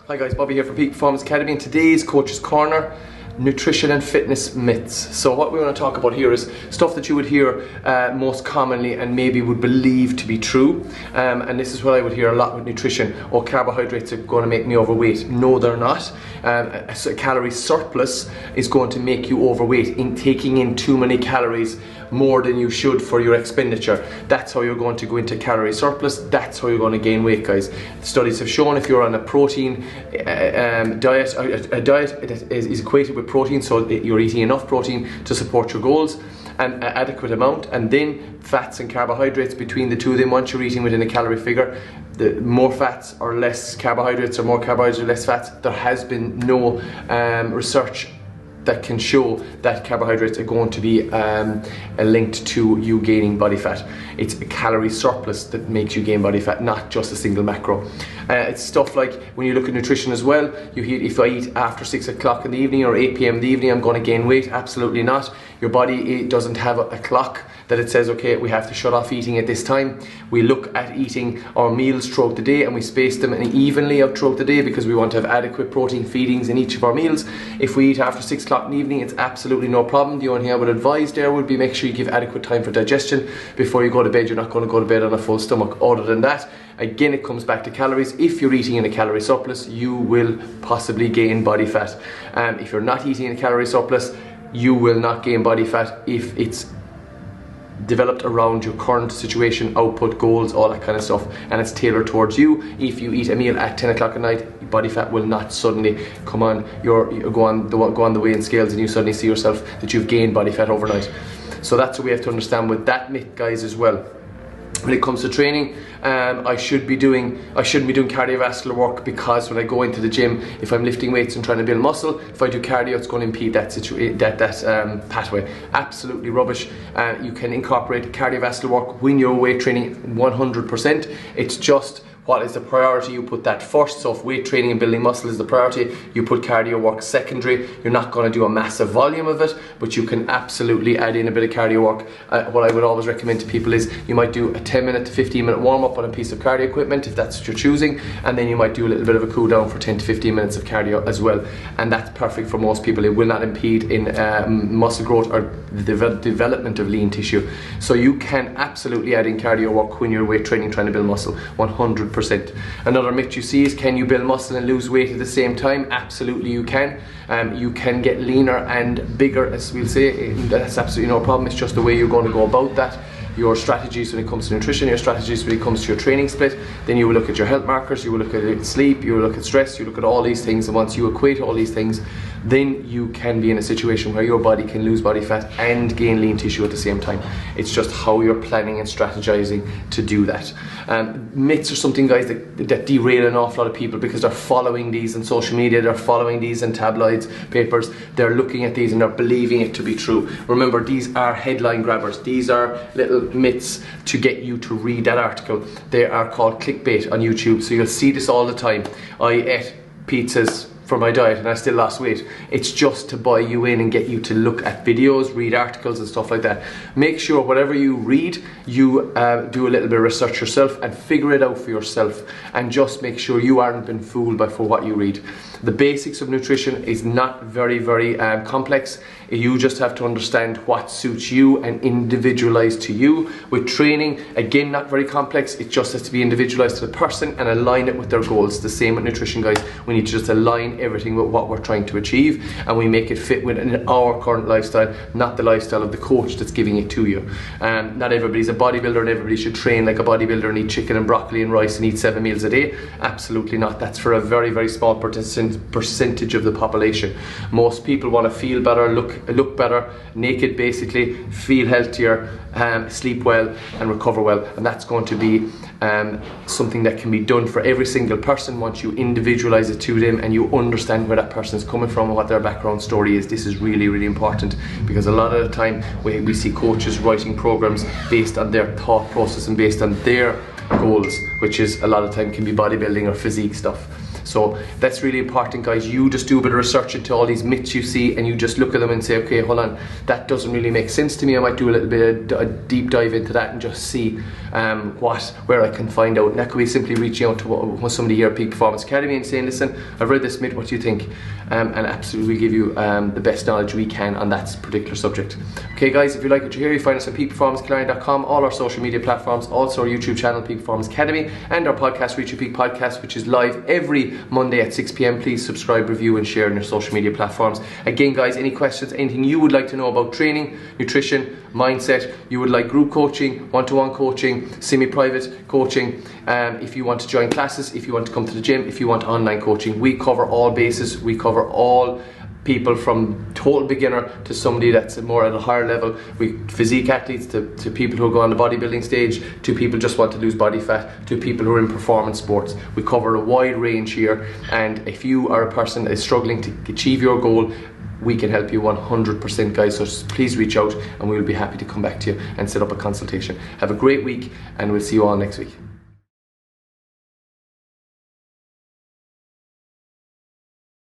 Hi guys, Bobby here from Peak Performance Academy, and today's Coach's Corner, nutrition and fitness myths. So what we want to talk about here is stuff that you would hear most commonly and maybe would believe to be true. And this is what I would hear a lot with nutrition. Oh, carbohydrates are going to make me overweight. No, they're not. A calorie surplus is going to make you overweight in taking in too many calories, more than you should for your expenditure. That's how you're going to go into calorie surplus. That's how you're going to gain weight, guys. Studies have shown if you're on a protein diet, a diet that is equated with protein, so you're eating enough protein to support your goals, an adequate amount, and then fats and carbohydrates between the two of them. Once you're eating within a calorie figure, the more fats or less carbohydrates, or more carbohydrates or less fats, there has been no research that can show that carbohydrates are going to be linked to you gaining body fat. It's a calorie surplus that makes you gain body fat, not just a single macro. It's stuff like when you look at nutrition as well, you hear if I eat after 6 o'clock in the evening or 8 p.m. in the evening, I'm going to gain weight. Absolutely not. Your body doesn't have a clock that it says, okay, we have to shut off eating at this time. We look at eating our meals throughout the day and we space them evenly out throughout the day because we want to have adequate protein feedings in each of our meals. If we eat after 6 o'clock in the evening, it's absolutely no problem. The only thing I would advise there would be make sure you give adequate time for digestion before you go to bed. You're not going to go to bed on a full stomach. Other than that, again, it comes back to calories. If you're eating in a calorie surplus, you will possibly gain body fat. If you're not eating in a calorie surplus, you will not gain body fat if it's developed around your current situation, output, goals, all that kind of stuff, and it's tailored towards you. If you eat a meal at 10 o'clock at night, body fat will not suddenly come on, you go on the weighing scales and you suddenly see yourself that you've gained body fat overnight. So that's what we have to understand with that myth, guys, as well. When it comes to training, I shouldn't be doing cardiovascular work because when I go into the gym, if I'm lifting weights and trying to build muscle, if I do cardio, it's going to impede that pathway. Absolutely rubbish. You can incorporate cardiovascular work when you're weight training 100%. It's just what is the priority, you put that first. So if weight training and building muscle is the priority, you put cardio work secondary. You're not going to do a massive volume of it, but you can absolutely add in a bit of cardio work. What I would always recommend to people is you might do a 10-minute to 15-minute warm-up on a piece of cardio equipment if that's what you're choosing, and then you might do a little bit of a cool down for 10 to 15 minutes of cardio as well. And that's perfect for most people. It will not impede in muscle growth or the development of lean tissue. So you can absolutely add in cardio work when you're weight training, trying to build muscle, 100%. Another myth you see is, can you build muscle and lose weight at the same time? Absolutely you can. You can get leaner and bigger, as we'll say. That's absolutely no problem. It's just the way you're going to go about that. Your strategies when it comes to nutrition, your strategies when it comes to your training split. Then you will look at your health markers, you will look at sleep, you will look at stress, you look at all these things, and once you equate all these things, then you can be in a situation where your body can lose body fat and gain lean tissue at the same time. It's just how you're planning and strategizing to do that. Myths are something, guys, that derail an awful lot of people because they're following these on social media, they're following these in tabloids, papers, they're looking at these and they're believing it to be true. Remember, these are headline grabbers. These are little myths to get you to read that article. They are called clickbait on YouTube, so you'll see this all the time. I ate pizzas for my diet and I still lost weight. It's just to buy you in and get you to look at videos, read articles and stuff like that. Make sure whatever you read, you do a little bit of research yourself and figure it out for yourself, and just make sure you aren't been fooled for what you read. The basics of nutrition is not very complex. You just have to understand what suits you and individualized to you. With training, again, not very complex. It just has to be individualized to the person and align it with their goals. The same with nutrition, guys. We need to just align everything with what we're trying to achieve, and we make it fit within our current lifestyle, not the lifestyle of the coach that's giving it to you. Not everybody's a bodybuilder and everybody should train like a bodybuilder and eat chicken and broccoli and rice and eat 7 meals a day. Absolutely not. That's for a very small percentage of the population. Most people want to feel better, look better, naked basically, feel healthier, sleep well and recover well, and that's going to be something that can be done for every single person once you individualize it to them and you understand where that person is coming from and what their background story is. This is really important, because a lot of the time we see coaches writing programs based on their thought process and based on their goals, which is a lot of time can be bodybuilding or physique stuff. So that's really important, guys. You just do a bit of research into all these myths you see, and you just look at them and say, okay, hold on, that doesn't really make sense to me. I might do a little bit of a deep dive into that and just see where I can find out. And that could be simply reaching out to somebody here at Peak Performance Academy and saying, listen, I've read this myth, what do you think? And absolutely we'll give you the best knowledge we can on that particular subject. Okay guys, if you like what you hear, you find us on peakperformancekillarney.com, all our social media platforms, also our YouTube channel Peak Performance Academy, and our podcast Reach Your Peak podcast, which is live every Monday at 6 p.m. Please subscribe, review and share on your social media platforms. Again guys, any questions, anything you would like to know about training, nutrition, mindset, you would like group coaching, one-to-one coaching, semi-private coaching, if you want to join classes, if you want to come to the gym, if you want online coaching, we cover all bases. We cover all people from total beginner to somebody that's more at a higher level. We physique athletes to people who go on the bodybuilding stage, to people just want to lose body fat, to people who are in performance sports. We cover a wide range here, and if you are a person that is struggling to achieve your goal, we can help you 100%, guys. So please reach out and we'll be happy to come back to you and set up a consultation. Have a great week, and we'll see you all next week.